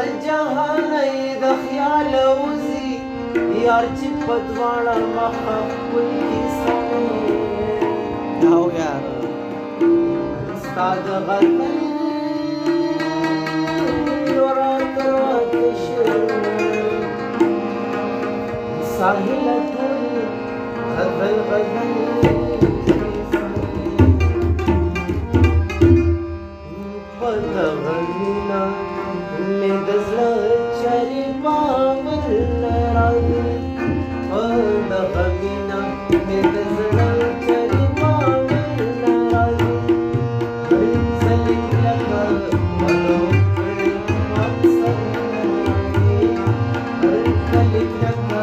الجهاني د خیال وزي یار چې په دواړه مخه خپل کیسه او یار ستا د غزل ساحل ټولې غزل غزل په دغه مینه مې د زړه چارې باور نه راځي په دغه مینه مې د زړه چارې باور نه راځي هر څه لکه ولو کړې مقصد نه راځي هر څه لکه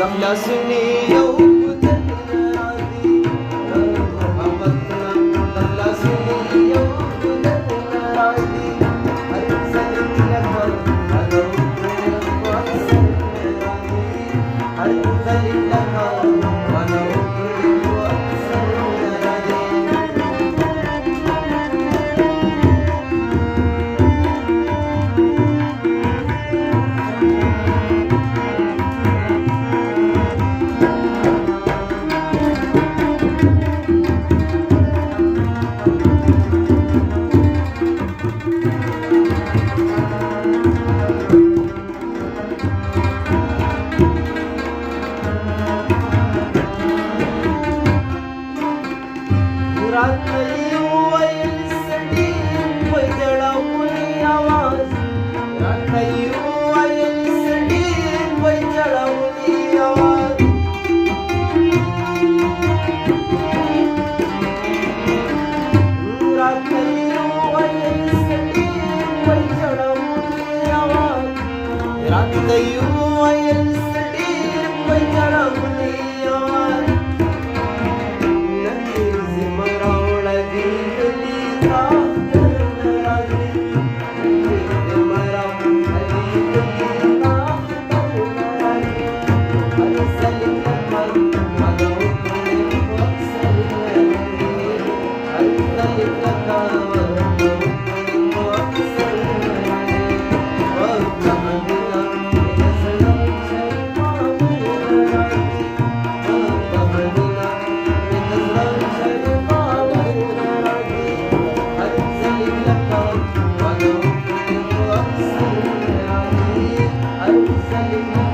دخلا سني يوم تنادي محبتنا دخلا سني يوم تنادي أرسل لك ولو أرسل أرسل لك ولو أرسل عليها